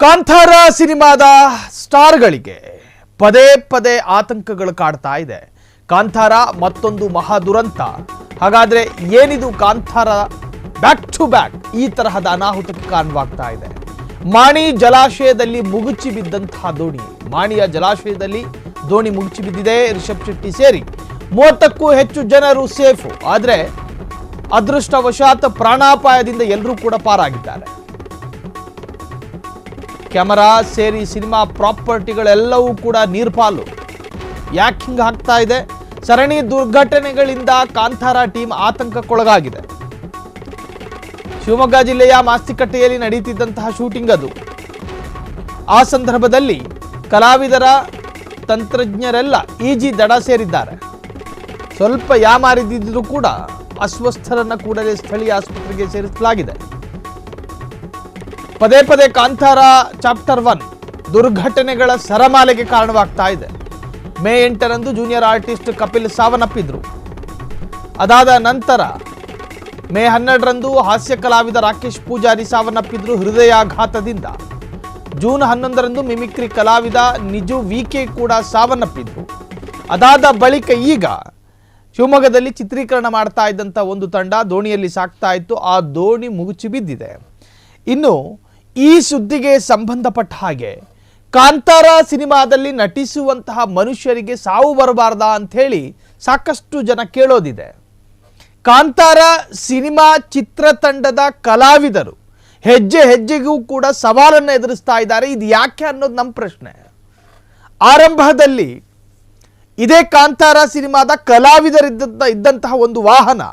ಕಾಂತಾರ ಸಿನಿಮಾದ ಸ್ಟಾರ್ಗಳಿಗೆ ಪದೇ ಪದೇ ಆತಂಕಗಳು ಕಾಡ್ತಾ ಇದೆ. ಕಾಂತಾರ ಮತ್ತೊಂದು ಮಹಾದುರಂತ. ಹಾಗಾದ್ರೆ ಏನಿದು ಕಾಂತಾರ ಬ್ಯಾಕ್ ಟು ಬ್ಯಾಕ್ ಈ ತರಹದ ಅನಾಹುತಕ್ಕೆ ಕಾರಣವಾಗ್ತಾ ಇದೆ? ಮಾಣಿ ಜಲಾಶಯದಲ್ಲಿ ಮುಗುಚಿ ಬಿದ್ದಂತಹ ದೋಣಿ. ಮಾಣಿಯ ಜಲಾಶಯದಲ್ಲಿ ದೋಣಿ ಮುಗುಚಿ ಬಿದ್ದಿದೆ. ರಿಷಬ್ ಶೆಟ್ಟಿ ಸೇರಿ 30ಕ್ಕೂ ಹೆಚ್ಚು ಜನರು ಸೇಫು. ಆದರೆ ಅದೃಷ್ಟವಶಾತ್ ಪ್ರಾಣಾಪಾಯದಿಂದ ಎಲ್ಲರೂ ಕೂಡ ಪಾರಾಗಿದ್ದಾರೆ. ಕ್ಯಾಮರಾ ಸೇರಿ ಸಿನಿಮಾ ಪ್ರಾಪರ್ಟಿಗಳೆಲ್ಲವೂ ಕೂಡ ನೀರ್ಪಾಲು. ಯಾಕೆ ಹಿಂಗೆ ಆಗ್ತಾ ಇದೆ? ಸರಣಿ ದುರ್ಘಟನೆಗಳಿಂದ ಕಾಂತಾರ ಟೀಮ್ ಆತಂಕಕ್ಕೊಳಗಾಗಿದೆ. ಶಿವಮೊಗ್ಗ ಜಿಲ್ಲೆಯ ಮಾಸ್ತಿಕಟ್ಟೆಯಲ್ಲಿ ನಡೆಯುತ್ತಿದ್ದಂತಹ ಶೂಟಿಂಗ್ ಅದು. ಆ ಸಂದರ್ಭದಲ್ಲಿ ಕಲಾವಿದರ ತಂತ್ರಜ್ಞರೆಲ್ಲ ಈಜಿ ದಡ ಸೇರಿದ್ದಾರೆ. ಸ್ವಲ್ಪ ಯಾಮಾರಿದ್ದರೂ ಕೂಡ ಅಸ್ವಸ್ಥರನ್ನ ಕೂಡಲೇ ಸ್ಥಳೀಯ ಆಸ್ಪತ್ರೆಗೆ ಸೇರಿಸಲಾಗಿದೆ. ಪದೇ ಪದೇ ಕಾಂತಾರ ಚಾಪ್ಟರ್ 1 ದುರ್ಘಟನೆಗಳ ಸರಮಾಲೆಗೆ ಕಾರಣವಾಗ್ತಾ ಇದೆ. ಮೇ 8ರಂದು ಜೂನಿಯರ್ ಆರ್ಟಿಸ್ಟ್ ಕಪಿಲ್ ಸಾವನ್ನಪ್ಪಿದ್ರು. ಅದಾದ ನಂತರ ಮೇ 12ರಂದು ಹಾಸ್ಯ ಕಲಾವಿದ ರಾಕೇಶ್ ಪೂಜಾರಿ ಸಾವನ್ನಪ್ಪಿದ್ರು ಹೃದಯಾಘಾತದಿಂದ. ಜೂನ್ 11ರಂದು ಮಿಮಿಕ್ರಿ ಕಲಾವಿದ ನಿಜು ವಿಕೆ ಕೂಡ ಸಾವನ್ನಪ್ಪಿದ್ರು. ಅದಾದ ಬಳಿಕ ಈಗ ಶಿವಮೊಗ್ಗದಲ್ಲಿ ಚಿತ್ರೀಕರಣ ಮಾಡ್ತಾ ಇದ್ದಂಥ ಒಂದು ತಂಡ ದೋಣಿಯಲ್ಲಿ ಸಾಕ್ತಾ ಇತ್ತು. ಆ ದೋಣಿ ಮುಗುಚಿ ಬಿದ್ದಿದೆ. ಇನ್ನು ಈ ಸುದ್ದಿಗೆ ಸಂಬಂಧಪಟ್ಟ ಹಾಗೆ ಕಾಂತಾರ ಸಿನಿಮಾದಲ್ಲಿ ನಟಿಸುವಂತಹ ಮನುಷ್ಯರಿಗೆ ಸಾವು ಬರಬಾರ್ದಾ ಅಂಥೇಳಿ ಸಾಕಷ್ಟು ಜನ ಕೇಳೋದಿದೆ. ಕಾಂತಾರ ಸಿನಿಮಾ ಚಿತ್ರತಂಡದ ಕಲಾವಿದರು ಹೆಜ್ಜೆ ಹೆಜ್ಜೆಗೂ ಕೂಡ ಸವಾಲನ್ನು ಎದುರಿಸ್ತಾ ಇದ್ದಾರೆ. ಇದು ಯಾಕೆ ಅನ್ನೋದು ನಮ್ಮ ಪ್ರಶ್ನೆ. ಆರಂಭದಲ್ಲಿ ಇದೇ ಕಾಂತಾರ ಸಿನಿಮಾದ ಕಲಾವಿದರಿದ್ದಂತಹ ಒಂದು ವಾಹನ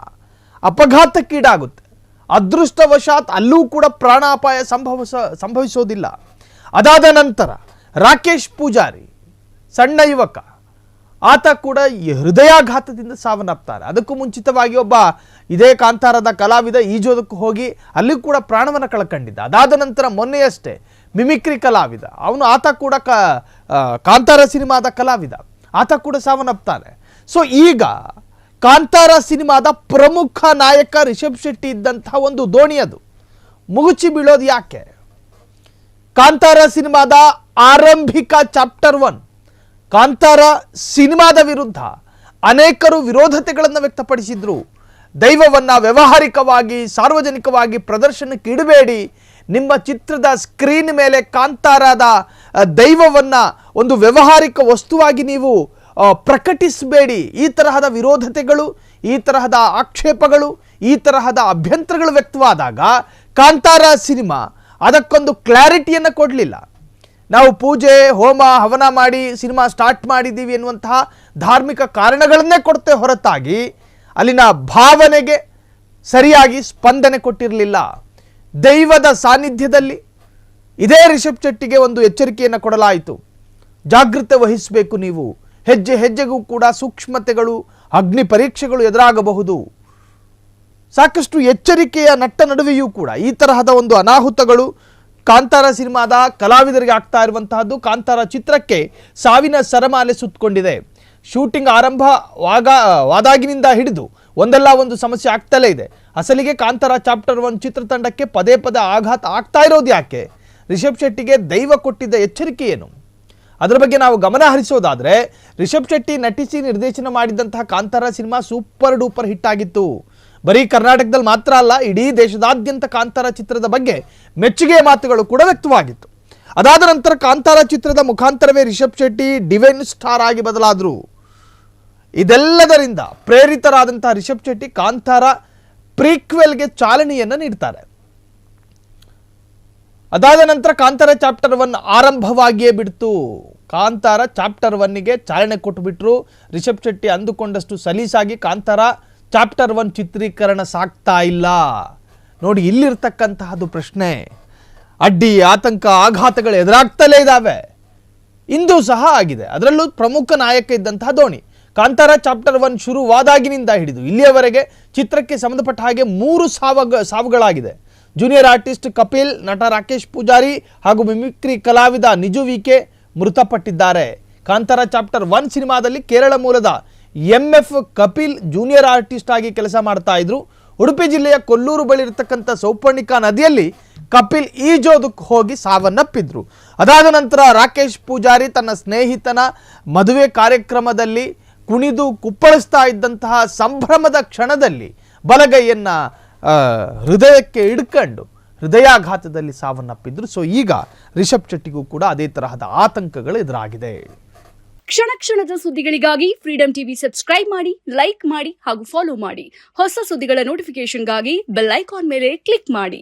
ಅಪಘಾತಕ್ಕೀಡಾಗುತ್ತೆ. ಅದೃಷ್ಟವಶಾತ್ ಅಲ್ಲೂ ಕೂಡ ಪ್ರಾಣಾಪಾಯ ಸಂಭವಿಸೋದಿಲ್ಲ. ಅದಾದ ನಂತರ ರಾಕೇಶ್ ಪೂಜಾರಿ ಸಣ್ಣ ಯುವಕ, ಆತ ಕೂಡ ಹೃದಯಾಘಾತದಿಂದ ಸಾವನ್ನಪ್ತಾರೆ. ಅದಕ್ಕೂ ಮುಂಚಿತವಾಗಿ ಒಬ್ಬ ಇದೇ ಕಾಂತಾರದ ಕಲಾವಿದ ಈಜೋದಕ್ಕೆ ಹೋಗಿ ಅಲ್ಲಿ ಕೂಡ ಪ್ರಾಣವನ್ನು ಕಳ್ಕೊಂಡಿದ್ದ. ಅದಾದ ನಂತರ ಮೊನ್ನೆಯಷ್ಟೇ ಮಿಮಿಕ್ರಿ ಕಲಾವಿದ ಆತ ಕೂಡ ಕಾಂತಾರ ಸಿನಿಮಾದ ಕಲಾವಿದ, ಆತ ಕೂಡ ಸಾವನ್ನಪ್ತಾನೆ. ಸೊ ಈಗ ಕಾಂತಾರ ಸಿನಿಮಾದ ಪ್ರಮುಖ ನಾಯಕ ರಿಷಬ್ ಶೆಟ್ಟಿ ಇದ್ದಂತಹ ಒಂದು ದೋಣಿ ಅದು ಮುಗುಚಿ ಬೀಳೋದು ಯಾಕೆ? ಕಾಂತಾರ ಸಿನಿಮಾದ ಆರಂಭಿಕ ಚಾಪ್ಟರ್ 1 ಕಾಂತಾರ ಸಿನಿಮಾದ ವಿರುದ್ಧ ಅನೇಕರು ವಿರೋಧತೆಗಳನ್ನು ವ್ಯಕ್ತಪಡಿಸಿದ್ರು. ದೈವವನ್ನ ವ್ಯಾವಹಾರಿಕವಾಗಿ ಸಾರ್ವಜನಿಕವಾಗಿ ಪ್ರದರ್ಶನಕ್ಕೆ ಇಡಬೇಡಿ, ನಿಮ್ಮ ಚಿತ್ರದ ಸ್ಕ್ರೀನ್ ಮೇಲೆ ಕಾಂತಾರದ ದೈವವನ್ನ ಒಂದು ವ್ಯಾವಹಾರಿಕ ವಸ್ತುವಾಗಿ ನೀವು ಪ್ರಕಟಿಸಬೇಡಿ. ಈ ತರಹದ ವಿರೋಧತೆಗಳು, ಈ ತರಹದ ಆಕ್ಷೇಪಗಳು, ಈ ತರಹದ ಅಭ್ಯಂತರಗಳು ವ್ಯಕ್ತವಾದಾಗ ಕಾಂತಾರ ಸಿನಿಮಾ ಅದಕ್ಕೊಂದು ಕ್ಲಾರಿಟಿಯನ್ನು ಕೊಡಲಿಲ್ಲ. ನಾವು ಪೂಜೆ ಹೋಮ ಹವನ ಮಾಡಿ ಸಿನಿಮಾ ಸ್ಟಾರ್ಟ್ ಮಾಡಿದ್ದೀವಿ ಎನ್ನುವಂತಹ ಧಾರ್ಮಿಕ ಕಾರಣಗಳನ್ನೇ ಕೊಡ್ತೇ ಹೊರತಾಗಿ ಅಲ್ಲಿನ ಭಾವನೆಗೆ ಸರಿಯಾಗಿ ಸ್ಪಂದನೆ ಕೊಟ್ಟಿರಲಿಲ್ಲ. ದೈವದ ಸಾನ್ನಿಧ್ಯದಲ್ಲಿ ಇದೇ ರಿಷಬ್ ಶೆಟ್ಟಿಗೆ ಒಂದು ಎಚ್ಚರಿಕೆಯನ್ನು ಕೊಡಲಾಯಿತು. ಜಾಗೃತೆ ವಹಿಸಬೇಕು ನೀವು, ಹೆಜ್ಜೆ ಹೆಜ್ಜೆಗೂ ಕೂಡ ಸೂಕ್ಷ್ಮತೆಗಳು, ಅಗ್ನಿ ಪರೀಕ್ಷೆಗಳು ಎದುರಾಗಬಹುದು. ಸಾಕಷ್ಟು ಎಚ್ಚರಿಕೆಯ ನಟ್ಟ ನಡುವೆಯೂ ಕೂಡ ಈ ತರಹದ ಒಂದು ಅನಾಹುತಗಳು ಕಾಂತಾರ ಸಿನಿಮಾದ ಕಲಾವಿದರಿಗೆ ಆಗ್ತಾ ಇರುವಂತಹದ್ದು. ಕಾಂತಾರ ಚಿತ್ರಕ್ಕೆ ಸಾವಿನ ಸರಮಾಲೆ ಸುತ್ತಕೊಂಡಿದೆ. ಶೂಟಿಂಗ್ ಆರಂಭವಾದಾಗಿನಿಂದ ಹಿಡಿದು ಒಂದಲ್ಲ ಒಂದು ಸಮಸ್ಯೆ ಆಗ್ತಲೇ ಇದೆ. ಅಸಲಿಗೆ ಕಾಂತಾರ ಚಾಪ್ಟರ್ 1 ಚಿತ್ರತಂಡಕ್ಕೆ ಪದೇ ಪದೇ ಆಘಾತ ಆಗ್ತಾ ಇರೋದು ಯಾಕೆ? ರಿಷಬ್ ಶೆಟ್ಟಿಗೆ ದೈವ ಕೊಟ್ಟಿದ್ದ ಎಚ್ಚರಿಕೆ ಏನು? ಅದರ ಬಗ್ಗೆ ನಾವು ಗಮನ ಹರಿಸೋದಾದರೆ, ರಿಷಬ್ ಶೆಟ್ಟಿ ನಟಿಸಿ ನಿರ್ದೇಶನ ಮಾಡಿದಂತಹ Kantara cinema super duper hit ಆಗಿತ್ತು. ಬರೀ ಕರ್ನಾಟಕದಲ್ಲಿ ಮಾತ್ರ ಅಲ್ಲ, ಇಡೀ ದೇಶದಾದ್ಯಂತ ಕಾಂತಾರ ಚಿತ್ರದ ಬಗ್ಗೆ ಮೆಚ್ಚುಗೆಯ ಮಾತುಗಳು ಕೂಡ ವ್ಯಕ್ತವಾಗಿತ್ತು. ಅದಾದ ನಂತರ ಕಾಂತಾರ ಚಿತ್ರದ ಮುಖಾಂತರವೇ ರಿಷಬ್ ಶೆಟ್ಟಿ ಡಿವೈನ್ ಸ್ಟಾರ್ ಆಗಿ ಬದಲಾದರು. ಇದೆಲ್ಲದರಿಂದ ಪ್ರೇರಿತರಾದಂತಹ ರಿಷಬ್ ಶೆಟ್ಟಿ ಕಾಂತಾರ ಪ್ರೀಕ್ವೆಲ್ಗೆ ಚಾಲನೆಯನ್ನು ನೀಡ್ತಾರೆ. ಅದಾದ ನಂತರ ಕಾಂತಾರ ಚಾಪ್ಟರ್ 1 ಆರಂಭವಾಗಿಯೇ ಬಿಡ್ತು. ಕಾಂತಾರ ಚಾಪ್ಟರ್ 1ಗೆ ಚಾಲನೆ ಕೊಟ್ಟುಬಿಟ್ರು. ರಿಷಬ್ ಶೆಟ್ಟಿ ಅಂದುಕೊಂಡಷ್ಟು ಸಲೀಸಾಗಿ ಕಾಂತಾರ ಚಾಪ್ಟರ್ 1 ಚಿತ್ರೀಕರಣ ಸಾಗ್ತಾ ಇಲ್ಲ. ನೋಡಿ, ಇಲ್ಲಿರ್ತಕ್ಕಂತಹದ್ದು ಪ್ರಶ್ನೆ. ಅಡ್ಡಿ ಆತಂಕ ಆಘಾತಗಳು ಎದುರಾಗ್ತಲೇ ಇದ್ದಾವೆ. ಇಂದು ಸಹ ಆಗಿದೆ. ಅದರಲ್ಲೂ ಪ್ರಮುಖ ನಾಯಕ ಇದ್ದಂತಹ ದೋಣಿ. ಕಾಂತಾರ ಚಾಪ್ಟರ್ 1 ಶುರುವಾದಾಗಿನಿಂದ ಹಿಡಿದು ಇಲ್ಲಿಯವರೆಗೆ ಚಿತ್ರಕ್ಕೆ ಸಂಬಂಧಪಟ್ಟ ಹಾಗೆ 3 ಸಾವುಗಳಾಗಿದೆ. ಜೂನಿಯರ್ ಆರ್ಟಿಸ್ಟ್ ಕಪಿಲ್, ನಟ ರಾಕೇಶ್ ಪೂಜಾರಿ ಹಾಗೂ ಮಿಮಿಕ್ರಿ ಕಲಾವಿದ ನಿಜು ವಿಕೆ ಮೃತಪಟ್ಟಿದ್ದಾರೆ. ಕಾಂತಾರ ಚಾಪ್ಟರ್ 1 ಸಿನಿಮಾದಲ್ಲಿ ಕೇರಳ ಮೂಲದ MF ಕಪಿಲ್ ಜೂನಿಯರ್ ಆರ್ಟಿಸ್ಟ್ ಆಗಿ ಕೆಲಸ ಮಾಡ್ತಾ ಇದ್ರು. ಉಡುಪಿ ಜಿಲ್ಲೆಯ ಕೊಲ್ಲೂರು ಬಳಿ ಇರತಕ್ಕಂಥ ಸೌಪರ್ಣಿಕಾ ನದಿಯಲ್ಲಿ ಕಪಿಲ್ ಈಜೋದಕ್ಕೆ ಹೋಗಿ ಸಾವನ್ನಪ್ಪಿದ್ರು. ಅದಾದ ನಂತರ ರಾಕೇಶ್ ಪೂಜಾರಿ ತನ್ನ ಸ್ನೇಹಿತನ ಮದುವೆ ಕಾರ್ಯಕ್ರಮದಲ್ಲಿ ಕುಣಿದು ಕುಪ್ಪಳಿಸ್ತಾ ಇದ್ದಂತಹ ಸಂಭ್ರಮದ ಕ್ಷಣದಲ್ಲಿ ಬಲಗೈಯನ್ನ ಹೃದಯಕ್ಕೆ ಹಿಡ್ಕೊಂಡು ಹೃದಯಾಘಾತದಲ್ಲಿ ಸಾವನ್ನಪ್ಪಿದ್ರು. ಸೊ ಈಗ ರಿಷಬ್ ಶೆಟ್ಟಿಗೂ ಕೂಡ ಅದೇ ತರಹದ ಆತಂಕಗಳು ಎದುರಾಗಿದೆ. ಕ್ಷಣ ಕ್ಷಣದ ಸುದ್ದಿಗಳಿಗಾಗಿ ಫ್ರೀಡಂ ಟಿವಿ ಸಬ್ಸ್ಕ್ರೈಬ್ ಮಾಡಿ, ಲೈಕ್ ಮಾಡಿ ಹಾಗೂ ಫಾಲೋ ಮಾಡಿ. ಹೊಸ ಸುದ್ದಿಗಳ ನೋಟಿಫಿಕೇಶನ್ಗಾಗಿ ಬೆಲ್ ಐಕಾನ್ ಮೇಲೆ ಕ್ಲಿಕ್ ಮಾಡಿ.